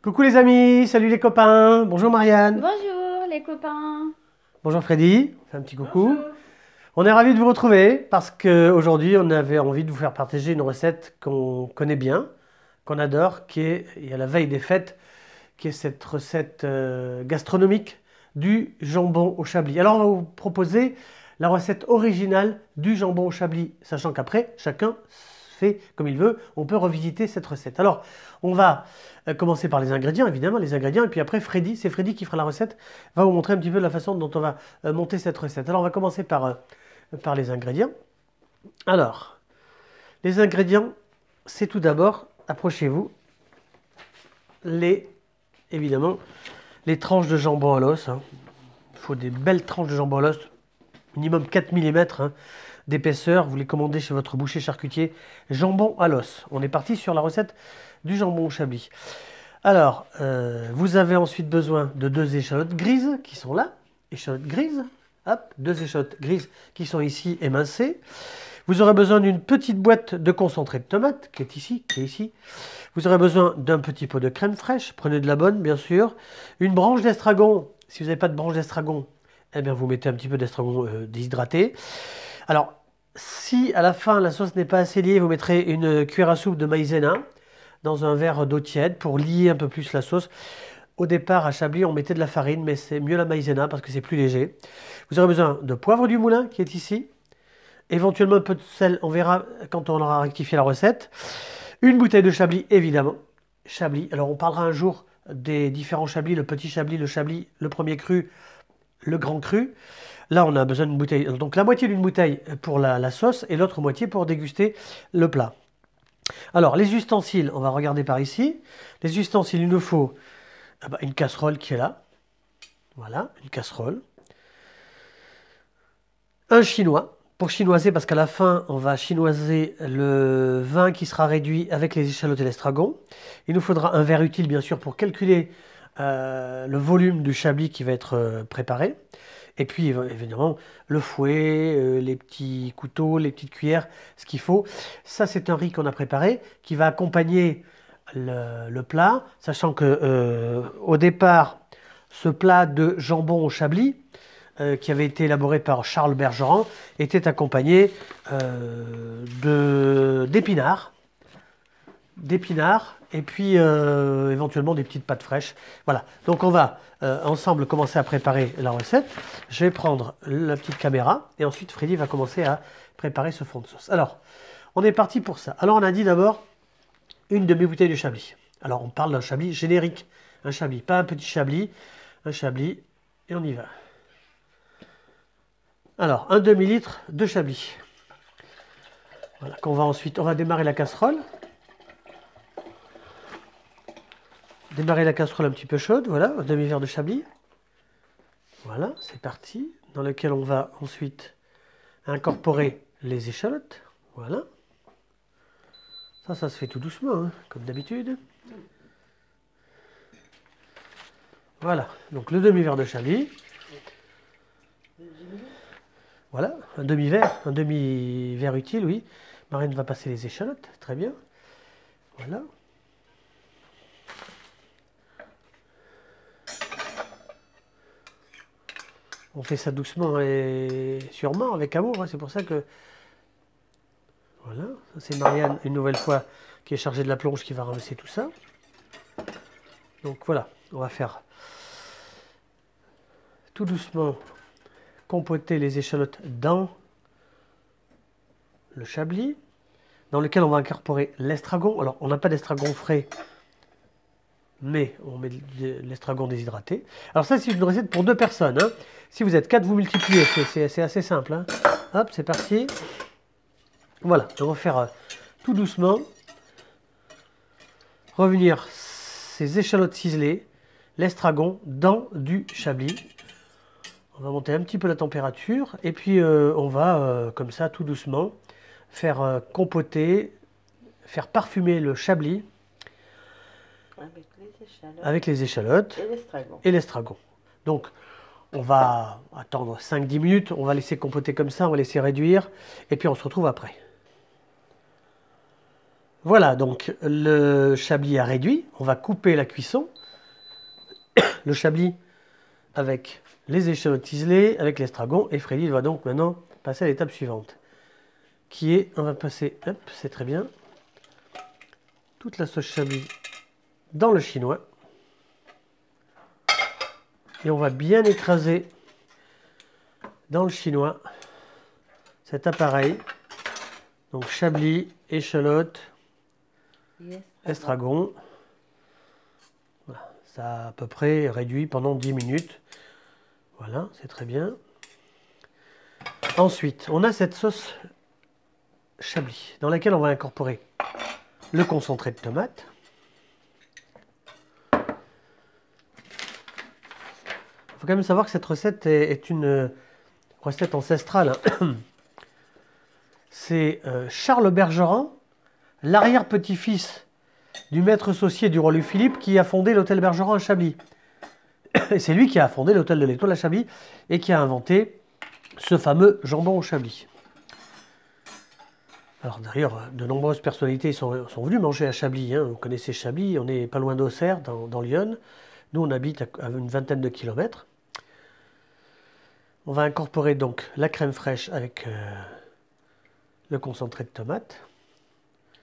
Coucou les amis, salut les copains, bonjour Marianne, Bonjour les copains. bonjour Freddy, fais un petit coucou. Bonjour. On est ravis de vous retrouver parce qu'aujourd'hui on avait envie de vous faire partager une recette qu'on connaît bien, qu'on adore, qui est, et à la veille des fêtes, qui est cette recette gastronomique du jambon au chablis. Alors on va vous proposer la recette originale du jambon au chablis, sachant qu'après chacun fait comme il veut, on peut revisiter cette recette. Alors on va commencer par les ingrédients, évidemment, les ingrédients, et puis après Freddy, c'est Freddy qui fera la recette, va vous montrer un petit peu la façon dont on va monter cette recette. Alors on va commencer par les ingrédients. Alors, les ingrédients, c'est tout d'abord, approchez-vous, évidemment, les tranches de jambon à l'os. Il faut des belles tranches de jambon à l'os, minimum 4 mm d'épaisseur. Vous les commandez chez votre boucher charcutier. Jambon à l'os. On est parti sur la recette du jambon au chablis. Alors, vous avez ensuite besoin de 2 échalotes grises qui sont là. Échalotes grises. Hop, 2 échalotes grises qui sont ici émincées. Vous aurez besoin d'une petite boîte de concentré de tomate qui est ici, Vous aurez besoin d'un petit pot de crème fraîche. Prenez de la bonne, bien sûr. Une branche d'estragon. Si vous n'avez pas de branche d'estragon, eh bien vous mettez un petit peu d'estragon déshydraté. Alors, si à la fin la sauce n'est pas assez liée, vous mettrez une cuillère à soupe de maïzena dans un verre d'eau tiède pour lier un peu plus la sauce. Au départ, à Chablis, on mettait de la farine, mais c'est mieux la maïzena parce que c'est plus léger. Vous aurez besoin de poivre du moulin qui est ici. Éventuellement un peu de sel, on verra quand on aura rectifié la recette. Une bouteille de Chablis, évidemment. Chablis. Alors on parlera un jour des différents Chablis, le petit Chablis, le premier cru, le grand cru. Là, on a besoin d'une bouteille. Donc la moitié d'une bouteille pour la sauce et l'autre moitié pour déguster le plat. Alors, les ustensiles, on va regarder par ici. Les ustensiles, il nous faut une casserole qui est là. Voilà, une casserole. Un chinois, pour chinoiser, parce qu'à la fin, on va chinoiser le vin qui sera réduit avec les échalotes et l'estragon. Il nous faudra un verre utile, bien sûr, pour calculer le volume du chablis qui va être préparé. Et puis, évidemment, le fouet, les petits couteaux, les petites cuillères, ce qu'il faut. Ça, c'est un riz qu'on a préparé, qui va accompagner le plat, sachant que au départ, ce plat de jambon au chablis, qui avait été élaboré par Charles Bergeron, était accompagné d'épinards, et puis éventuellement des petites pâtes fraîches. Voilà, donc on va ensemble commencer à préparer la recette. Je vais prendre la petite caméra et ensuite Freddy va commencer à préparer ce fond de sauce. Alors, on est parti pour ça. Alors on a dit d'abord une demi-bouteille de chablis. Alors on parle d'un chablis générique, un chablis, pas un petit chablis, un chablis, et on y va. Alors, un demi-litre de chablis. Voilà, qu'on va ensuite, on va démarrer la casserole. Démarrer la casserole un petit peu chaude, voilà, un demi-verre de chablis. Voilà, c'est parti. Dans lequel on va ensuite incorporer les échalotes. Voilà. Ça se fait tout doucement, hein, comme d'habitude. Voilà, donc le demi-verre de chablis. Voilà, un demi-verre utile, oui. Marine va passer les échalotes, très bien. Voilà. On fait ça doucement et sûrement, avec amour, hein. C'est pour ça que... Voilà, ça c'est Marianne, une nouvelle fois, qui est chargée de la plonge, qui va ramasser tout ça. Donc voilà, on va faire tout doucement compoter les échalotes dans le chablis, dans lequel on va incorporer l'estragon. Alors, on n'a pas d'estragon frais, mais on met de l'estragon déshydraté. Alors ça, c'est une recette pour 2 personnes, hein. Si vous êtes 4, vous multipliez, c'est assez simple, hein. Hop, c'est parti. Voilà, on va faire tout doucement. Revenir ces échalotes ciselées, l'estragon, dans du chablis. On va monter un petit peu la température et puis on va, comme ça, tout doucement, faire compoter, faire parfumer le chablis avec les échalotes et l'estragon. Donc, on va attendre 5-10 minutes, on va laisser compoter comme ça, on va laisser réduire et puis on se retrouve après. Voilà, donc le chablis a réduit. On va couper la cuisson. Le chablis avec les échalotes ciselées, avec l'estragon. Et Freddy va donc maintenant passer à l'étape suivante. Qui est, on va passer, hop, c'est très bien, toute la sauce chablis dans le chinois. Et on va bien écraser dans le chinois cet appareil. Donc chablis, échalote, estragon. Voilà, ça a à peu près réduit pendant 10 minutes. Voilà, c'est très bien. Ensuite, on a cette sauce chablis dans laquelle on va incorporer le concentré de tomate. Il faut quand même savoir que cette recette est une recette ancestrale. C'est Charles Bergeron, l'arrière-petit-fils du maître saucier du roi Louis-Philippe, qui a fondé l'hôtel Bergeron à Chablis. Et c'est lui qui a fondé l'hôtel de l'Étoile à Chablis et qui a inventé ce fameux jambon au Chablis. Alors d'ailleurs, de nombreuses personnalités sont venues manger à Chablis. Hein. Vous connaissez Chablis, on n'est pas loin d'Auxerre, dans l'Yonne. Nous, on habite à une vingtaine de kilomètres. On va incorporer donc la crème fraîche avec le concentré de tomate.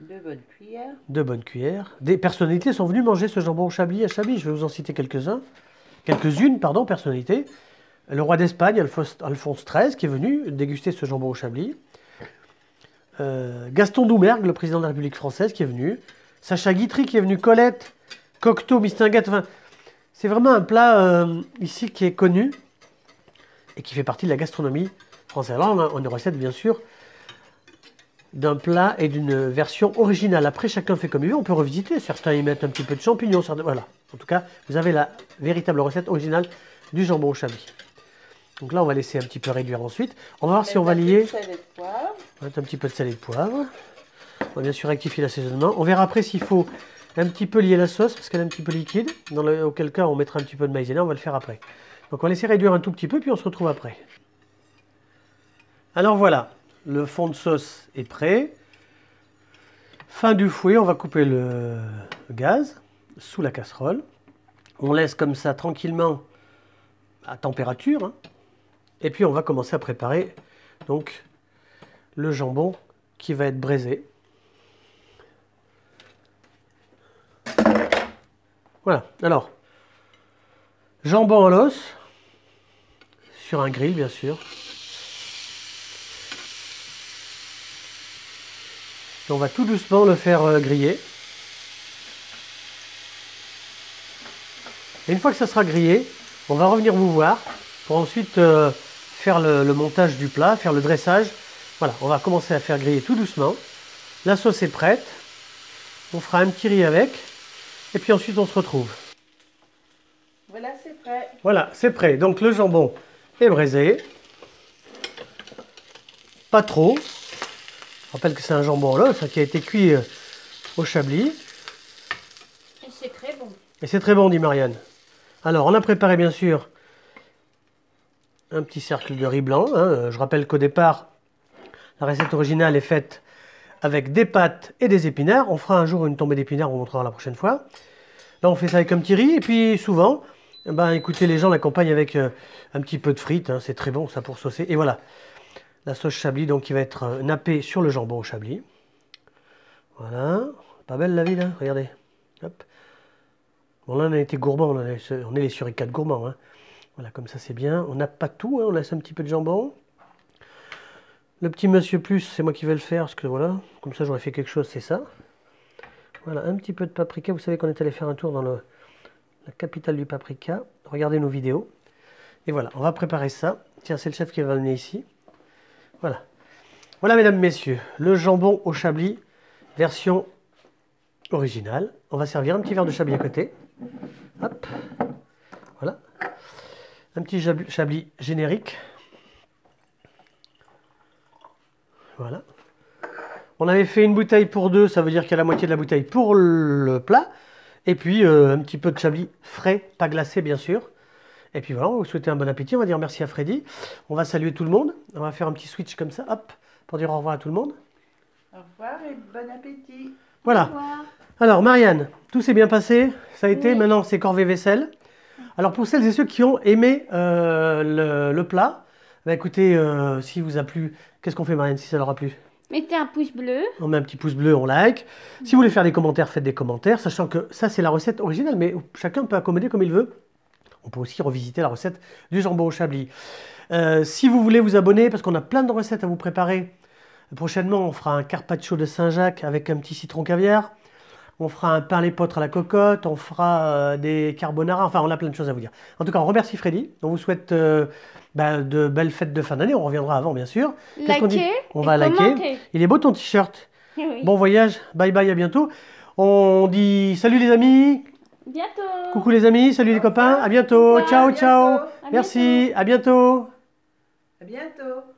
2 bonnes cuillères. 2 bonnes cuillères. Des personnalités sont venues manger ce jambon au Chablis à Chablis. Je vais vous en citer quelques-unes, personnalités. Le roi d'Espagne, Alphonse XIII, qui est venu déguster ce jambon au Chablis. Gaston Doumergue, le président de la République française, qui est venu. Sacha Guitry, qui est venu. Colette, Cocteau, Mistinguett. Enfin, c'est vraiment un plat ici qui est connu et qui fait partie de la gastronomie française. Alors, on a une recette, bien sûr, d'un plat et d'une version originale. Après, chacun fait comme il veut. On peut revisiter. Certains y mettent un petit peu de champignons. Voilà. En tout cas, vous avez la véritable recette originale du jambon au Chablis. Donc là, on va laisser un petit peu réduire ensuite. On va voir si on va lier. On va mettre un petit peu de sel et de poivre. On va bien sûr rectifier l'assaisonnement. On verra après s'il faut un petit peu lier la sauce parce qu'elle est un petit peu liquide. Auquel cas, on mettra un petit peu de maïzena. On va le faire après. Donc on va laisser réduire un tout petit peu, puis on se retrouve après. Alors voilà, le fond de sauce est prêt. Fin du fouet, on va couper le gaz sous la casserole. On laisse comme ça tranquillement à température. Hein. Et puis on va commencer à préparer donc le jambon qui va être braisé. Voilà, alors, jambon à l'os, sur un grill bien sûr. Et on va tout doucement le faire griller. Et une fois que ça sera grillé, on va revenir vous voir pour ensuite faire le montage du plat, faire le dressage. Voilà, on va commencer à faire griller tout doucement. La sauce est prête. On fera un petit riz avec. Et puis ensuite, on se retrouve. Voilà, c'est prêt. Voilà, c'est prêt. Donc le jambon est braisé. Pas trop. Je rappelle que c'est un jambon à l'os qui a été cuit au Chablis. Et c'est très bon. Et c'est très bon, dit Marianne. Alors, on a préparé bien sûr un petit cercle de riz blanc. Hein. Je rappelle qu'au départ, la recette originale est faite avec des pâtes et des épinards. On fera un jour une tombée d'épinards, on montrera la prochaine fois. Là, on fait ça avec un petit riz. Et puis, souvent, écoutez, les gens l'accompagnent avec un petit peu de frites. Hein. C'est très bon, ça, pour saucer. Et voilà, la sauce Chablis, donc, qui va être nappée sur le jambon au Chablis. Voilà. Pas belle, la vie, là. Regardez. Hop. Bon, là, on a été gourmand. On est les suricates gourmands. Hein. Voilà, comme ça, c'est bien. On n'a pas tout. Hein. On laisse un petit peu de jambon. Le petit monsieur plus, c'est moi qui vais le faire, parce que voilà, comme ça j'aurais fait quelque chose, c'est ça. Voilà, un petit peu de paprika. Vous savez qu'on est allé faire un tour dans la capitale du paprika. Regardez nos vidéos. Et voilà, on va préparer ça. Tiens, c'est le chef qui va venir ici. Voilà. Voilà, mesdames, messieurs, le jambon au Chablis, version originale. On va servir un petit verre de Chablis à côté. Hop. Voilà. Un petit Chablis générique. Voilà. On avait fait une bouteille pour deux, ça veut dire qu'il y a la moitié de la bouteille pour le plat. Et puis un petit peu de Chablis frais, pas glacé bien sûr. Et puis voilà, on va vous souhaiter un bon appétit, on va dire merci à Freddy. On va saluer tout le monde, on va faire un petit switch comme ça, hop, pour dire au revoir à tout le monde. Au revoir et bon appétit. Voilà. Au revoir. Alors, Marianne, tout s'est bien passé. Ça a été. Oui. Maintenant, c'est corvée vaisselle. Alors, pour celles et ceux qui ont aimé le plat, bah, écoutez, si vous a plu, qu'est-ce qu'on fait, Marianne, si ça leur a plu? Mettez un pouce bleu. On met un petit pouce bleu, on like. Si vous voulez faire des commentaires, faites des commentaires, sachant que ça, c'est la recette originale, mais chacun peut accommoder comme il veut. On peut aussi revisiter la recette du jambon au chablis. Si vous voulez vous abonner, parce qu'on a plein de recettes à vous préparer, prochainement, on fera un carpaccio de Saint-Jacques avec un petit citron caviar. On fera un pain à l'épeautre à la cocotte, on fera des carbonara, enfin on a plein de choses à vous dire. En tout cas, on remercie Freddy, on vous souhaite de belles fêtes de fin d'année, on reviendra avant bien sûr. Qu'est-ce qu'on dit? Likez. On et va liker. commentez. Il est beau ton t-shirt. Oui. Bon voyage, bye bye, à bientôt. On dit salut les amis, Bientôt. coucou les amis, salut les copains, à bientôt, Au revoir, ciao à ciao. bientôt. À Merci, à bientôt. À bientôt.